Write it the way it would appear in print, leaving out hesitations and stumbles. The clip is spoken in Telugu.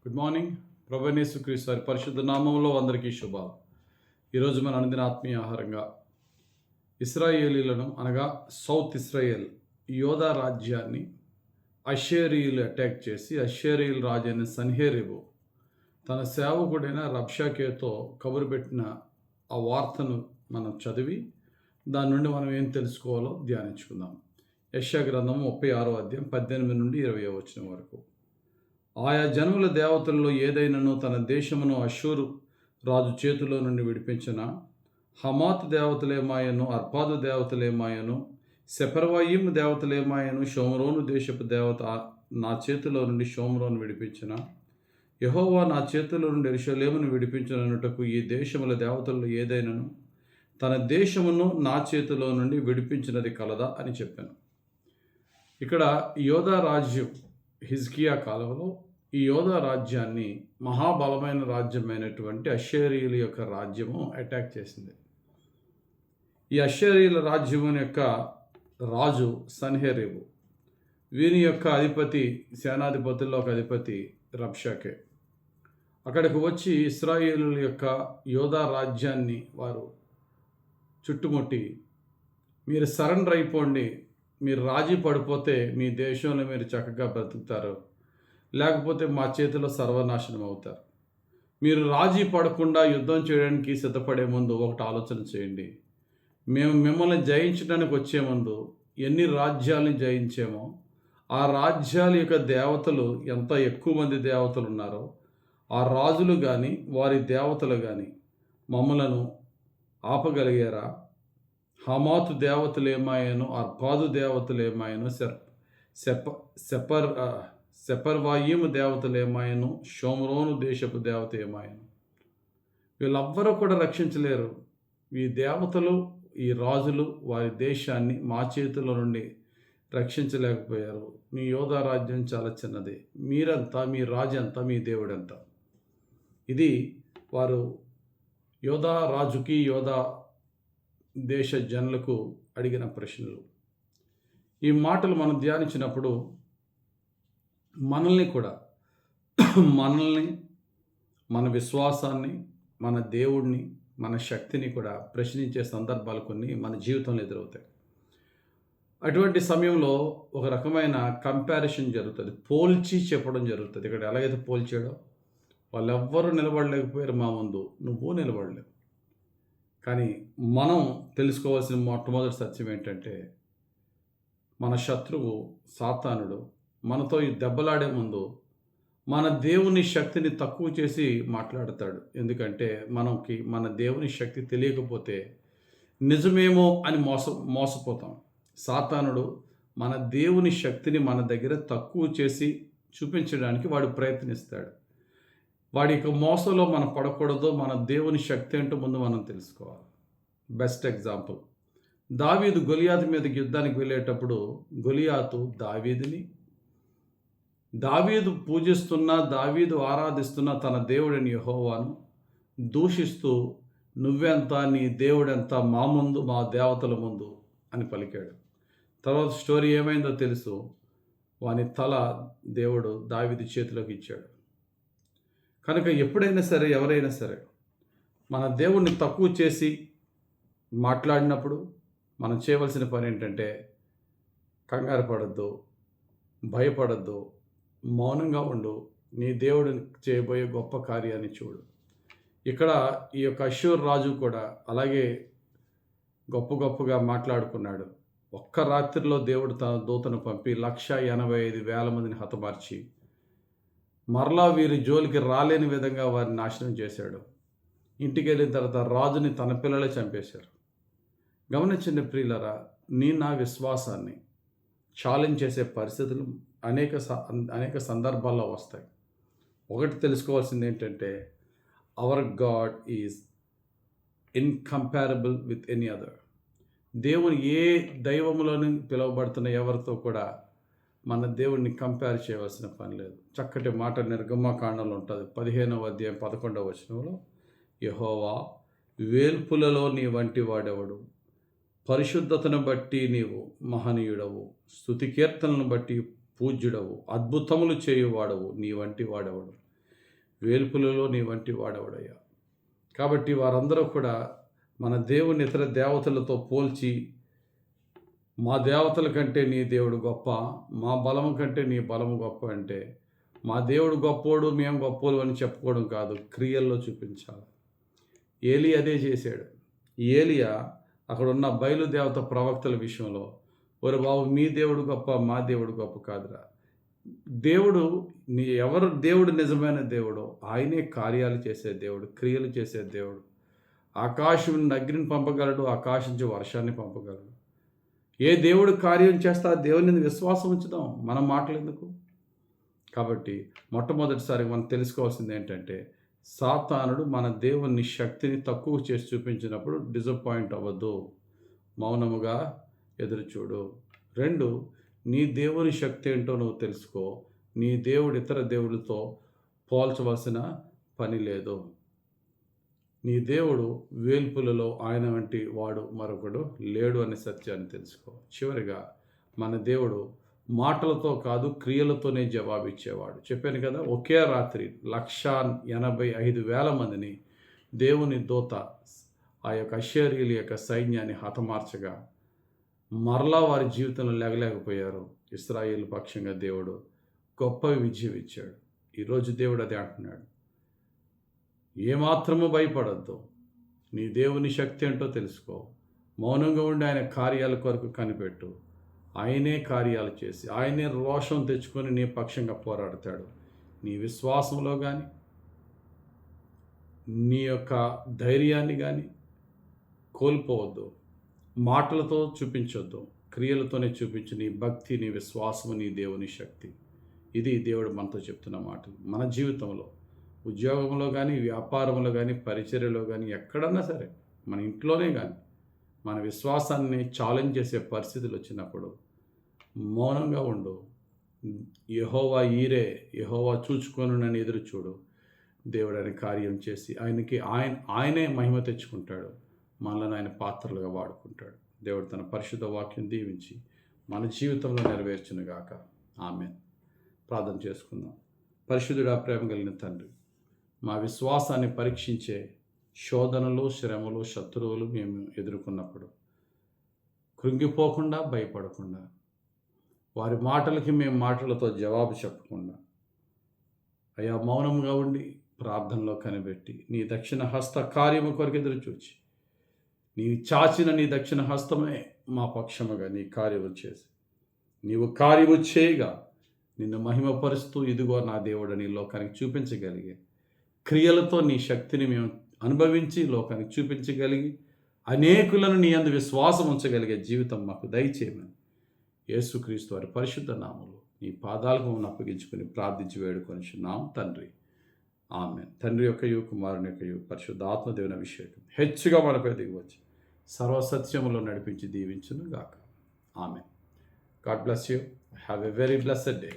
Good morning. ప్రభువైన యేసుక్రీస్తు వారి పరిశుద్ధ నామములో అందరికీ శుభాలు. ఈరోజు మన అనుదిన ఆత్మీయ ఆహారంగా ఇశ్రాయేలీలను అనగా సౌత్ ఇస్రాయేల్ యోధా రాజ్యాన్ని అషేరీయులు అటాక్ చేసి అషేరీయుల రాజు అయిన సన్హెరీబు తన సేవకుడైన రబ్షాకేతో కబురు పెట్టిన ఆ వార్తను మనం చదివి దాని నుండి మనం ఏం తెలుసుకోవాలో ధ్యానించుకుందాం. యెషయా గ్రంథం 36వ అధ్యాయం 18 నుండి 20వ వచనం వరకు. ఆయా జనముల దేవతల్లో ఏదైనను తన దేశమును అషూరు రాజు చేతిలో నుండి విడిపించిన హమాత్ దేవతలేమాయను, అర్పాదు దేవతలేమాయను, సెపర్వయీము దేవతలేమాయను, షోమ్రోను దేశపు దేవత నా చేతిలో నుండి షోమ్రోను విడిపించిన, యెహోవా నా చేతిలో నుండి యెరూషలేమును విడిపించినట్టుకు ఈ దేశముల దేవతల్లో ఏదైనను తన దేశమును నా చేతిలో నుండి విడిపించినది కలదా అని చెప్పాను. ఇక్కడ యోధా రాజ్యం హిజ్కియా కాలంలో ఈ యోధా రాజ్యాన్ని మహాబలమైన రాజ్యమైనటువంటి అషేరీయుల యొక్క రాజ్యము అటాక్ చేసింది. ఈ అషేరీయుల రాజ్యము యొక్క రాజు సన్హెరీబు, వీని యొక్క అధిపతి సేనాధిపతుల్లో ఒక అధిపతి రబ్షాకే. అక్కడికి వచ్చి ఇశ్రాయేలుల యొక్క యోధా రాజ్యాన్ని వారు చుట్టుముట్టి, మీరు సరెండర్ అయిపోండి, మీరు రాజీ పడిపోతే మీ దేశంలో మీరు చక్కగా బ్రతుకుతారు, లేకపోతే మా చేతిలో సర్వనాశనం అవుతారు. మీరు రాజీ పడకుండా యుద్ధం చేయడానికి సిద్ధపడే ముందు ఒకటి ఆలోచన చేయండి. మేము మిమ్మల్ని జయించడానికి వచ్చే ముందు ఎన్ని రాజ్యాలను జయించామో ఆ రాజ్యాల యొక్క దేవతలు ఎంత ఎక్కువ మంది దేవతలు ఉన్నారో ఆ రాజులు కానీ వారి దేవతలు కానీ మమ్మలను ఆపగలిగారా? హమాతు దేవతలు ఏమాయను, అర్పాదు దేవతలు ఏమాయను, సెపర్వాయిము దేవతలు ఏమాయను, షోమ్రోను దేశపు దేవత ఏమాయను, వీళ్ళెవ్వరూ కూడా రక్షించలేరు. ఈ దేవతలు, ఈ రాజులు వారి దేశాన్ని మా చేతిలో నుండి రక్షించలేకపోయారు. మీ యోధా రాజ్యం చాలా చిన్నది, మీరంతా, మీ రాజు అంతా, మీ దేవుడంతా. ఇది వారు యోధా రాజుకి యోధా దేశ జనులకు అడిగిన ప్రశ్నలు. ఈ మాటలు మనం ధ్యానించినప్పుడు మనల్ని, మన విశ్వాసాన్ని, మన దేవుడిని, మన శక్తిని కూడా ప్రశ్నించే సందర్భాలు కొన్ని మన జీవితంలో ఎదురవుతాయి. అటువంటి సమయంలో ఒక రకమైన కంపారిజన్ జరుగుతుంది, పోల్చి చెప్పడం జరుగుతుంది. ఇక్కడ ఎలాగైతే పోల్చాడో వాళ్ళెవ్వరూ నిలబడలేకపోయారు మా ముందు, నువ్వు నిలబడలేవు. కానీ మనం తెలుసుకోవాల్సిన మొట్టమొదటి సత్యం ఏంటంటే, మన శత్రువు సాతానుడు మనతో ఈ దెబ్బలాడే ముందు మన దేవుని శక్తిని తక్కువ చేసి మాట్లాడతాడు. ఎందుకంటే మన దేవుని శక్తి తెలియకపోతే నిజమేమో అని మోసపోతాం. సాతానుడు మన దేవుని శక్తిని మన దగ్గర తక్కువ చేసి చూపించడానికి వాడు ప్రయత్నిస్తాడు. వాడి యొక్క మోసంలో మనం పడకూడదు. మన దేవుని శక్తి ఏంటో ముందు మనం తెలుసుకోవాలి. బెస్ట్ ఎగ్జాంపుల్, దావీదు గొలియాతు మీదకి యుద్ధానికి వెళ్ళేటప్పుడు గొలియాతు దావీదు పూజిస్తున్న, దావీదు ఆరాధిస్తున్న తన దేవుడిని యెహోవాను దూషిస్తూ, నువ్వెంత, నీ దేవుడెంత, మా ముందు, మా దేవతల ముందు అని పలికాడు. తర్వాత స్టోరీ ఏమైందో తెలుసు. వాని తల దేవుడు దావీదు చేతిలోకి ఇచ్చాడు. కనుక ఎప్పుడైనా సరే, ఎవరైనా సరే మన దేవుణ్ణి తక్కువ చేసి మాట్లాడినప్పుడు మనం చేయవలసిన పని ఏంటంటే, కంగారు పడద్దు, భయపడద్దు, మౌనంగా ఉండు, నీ దేవుడు చేయబోయే గొప్ప కార్యాన్ని చూడు. ఇక్కడ ఈ యొక్క అషూర్ రాజు కూడా అలాగే గొప్పగా మాట్లాడుకున్నాడు. ఒక్క రాత్రిలో దేవుడు తన దూతను పంపి 185,000 మందిని హతమార్చి మరలా వీరి జోలికి రాలేని విధంగా వారిని నాశనం చేశాడు. ఇంటికి వెళ్ళిన తర్వాత రాజుని తన పిల్లలే చంపేశారు. గమనించండి ప్రియులరా, నా విశ్వాసాన్ని ఛాలెంజ్ చేసే పరిస్థితులు అనేక సందర్భాల్లో వస్తాయి. ఒకటి తెలుసుకోవాల్సింది ఏంటంటే, hour God is incomparable with any other. దేవుని ఏ దైవములను పిలువబడుతున్న ఎవరితో కూడా మన దేవుడిని కంపేర్ చేయవలసిన పని లేదు. చక్కటి మాట నిర్గమకాండంలో ఉంటుంది, 15వ అధ్యాయం 11వ వచనంలో, యెహోవా వేల్పులలో నీ వంటి వాడెవడు, పరిశుద్ధతను బట్టి నీవు మహనీయుడవు, స్తుతి కీర్తనలను బట్టి పూజ్యుడవు, అద్భుతములు చేయువాడవు, నీ వంటి వాడెవడు. వేల్పులలో నీ వంటి వాడవడయ్యా. కాబట్టి వారందరూ కూడా మన దేవుని ఇతర దేవతలతో పోల్చి, మా దేవతల కంటే నీ దేవుడు గొప్ప, మా బలము కంటే నీ బలము గొప్ప అంటే, మా దేవుడు గొప్పోడు మేము గొప్పోడు అని చెప్పుకోవడం కాదు, క్రియల్లో చూపించాలి. ఏలీ అదే చేశాడు. ఏలియా అక్కడున్న బయలుదేవత ప్రవక్తల విషయంలో, ఒరే బాబు మీ దేవుడు గొప్ప మా దేవుడు గొప్ప కాదురా, దేవుడు ఎవరు దేవుడు నిజమైన దేవుడు ఆయనే కార్యాలు చేసే దేవుడు, క్రియలు చేసే దేవుడు. ఆకాశం నుండి అగ్నిని పంపగలడు, ఆకాశం నుంచి వర్షాన్ని పంపగలడు. ఏ దేవుడు కార్యం చేస్తా ఆ దేవుని మీద విశ్వాసం ఉంచుదాం, మన మాటలు ఎందుకు. కాబట్టి మొట్టమొదటిసారి మనం తెలుసుకోవాల్సింది ఏంటంటే, సాతానుడు మన దేవుని శక్తిని తక్కువ చేసి చూపించినప్పుడు డిసప్పాయింట్ అవ్వద్దు, మౌనముగా ఎదురుచూడు. 2, నీ దేవుని శక్తి ఏంటో నువ్వు తెలుసుకో. నీ దేవుడు ఇతర దేవుడితో పోల్చవలసిన పని లేదు. నీ దేవుడు వేల్పులలో ఆయన వంటి వాడు మరొకడు లేడు అనే సత్యాన్ని తెలుసుకో. చివరిగా మన దేవుడు మాటలతో కాదు క్రియలతోనే జవాబిచ్చేవాడు. చెప్పాను కదా, ఒకే రాత్రి 185,000 మందిని దేవుని దూత ఆ యొక్క అష్షూరీయుల యొక్క సైన్యాన్ని హతమార్చగా మరలా వారి జీవితంలో లేగలేకపోయారు. ఇశ్రాయేలు పక్షంగా దేవుడు గొప్ప విజయం ఇచ్చాడు. ఈరోజు దేవుడు అదే అంటున్నాడు, ఏమాత్రము భయపడద్దు, నీ దేవుని శక్తి ఏంటో తెలుసుకో, మౌనంగా ఉండి ఆయన కార్యాల కొరకు కనిపెట్టు. ఆయనే కార్యాలు చేసి ఆయనే రోషం తెచ్చుకొని నీ పక్షంగా పోరాడతాడు. నీ విశ్వాసంలో కానీ నీ యొక్క ధైర్యాన్ని కానీ కోల్పోవద్దు. మాటలతో చూపించొద్దు, క్రియలతోనే చూపించు నీ భక్తి, నీ విశ్వాసము, నీ దేవుని శక్తి. ఇది దేవుడు మనతో చెప్తున్న మాటలు. మన జీవితంలో ఉద్యోగంలో కానీ, వ్యాపారంలో కానీ, పరిచర్యలో కానీ, ఎక్కడన్నా సరే, మన ఇంట్లోనే కానీ మన విశ్వాసాన్ని ఛాలెంజ్ చేసే పరిస్థితులు వచ్చినప్పుడు మౌనంగా ఉండు. యెహోవా ఈరే, యెహోవా చూచుకొనునని ఎదురు చూడు. దేవుడు ఆయన కార్యం చేసి ఆయనే మహిమ తెచ్చుకుంటాడు. మనల్ని ఆయన పాత్రలుగా వాడుకుంటాడు. దేవుడు తన పరిశుద్ధ వాక్యం దీవించి మన జీవితంలో నెరవేర్చునుగాక. ఆమేన్. ప్రార్థన చేసుకుందాం. పరిశుద్ధుడా, ప్రేమ కలిగిన తండ్రి, మా విశ్వాసాన్ని పరీక్షించే శోధనలు, శ్రమలు, శత్రువులు మేము ఎదుర్కొన్నప్పుడు కృంగిపోకుండా, భయపడకుండా, వారి మాటలకి మేము మాటలతో జవాబు చెప్పకుండా, అయా మౌనంగా ఉండి ప్రార్థనలో కనిపెట్టి నీ దక్షిణ హస్త కార్యము కొరకు ఎదురు చూచి, నీ చాచిన నీ దక్షిణ హస్తమే మా పక్షముగా నీ కార్యము చేసి, నీవు కార్యము చేయగా నిన్ను మహిమపరుస్తూ, ఇదిగో నా దేవుడని లోకానికి చూపించగలిగే క్రియలతో నీ శక్తిని మేము అనుభవించి లోకానికి చూపించగలిగి అనేకులను నీ యందు విశ్వాసం ఉంచగలిగే జీవితం మాకు దయచేయమని యేసుక్రీస్తు వారి పరిశుద్ధ నామములో నీ పాదాలకు మమ్మల్ని అప్పగించుకొని ప్రార్థించి వేడుకొనిచున్నాం తండ్రి. ఆమేన్. తండ్రి యొక్కయు, కుమారుని యొక్కయు, పరిశుద్ధాత్మ దేవుని అభిషేకం హెచ్చుగా మనపై దిగివచ్చి సర్వసత్యములో నడిపించి దీవించును గాక. Amen. God bless you. Have a very blessed day.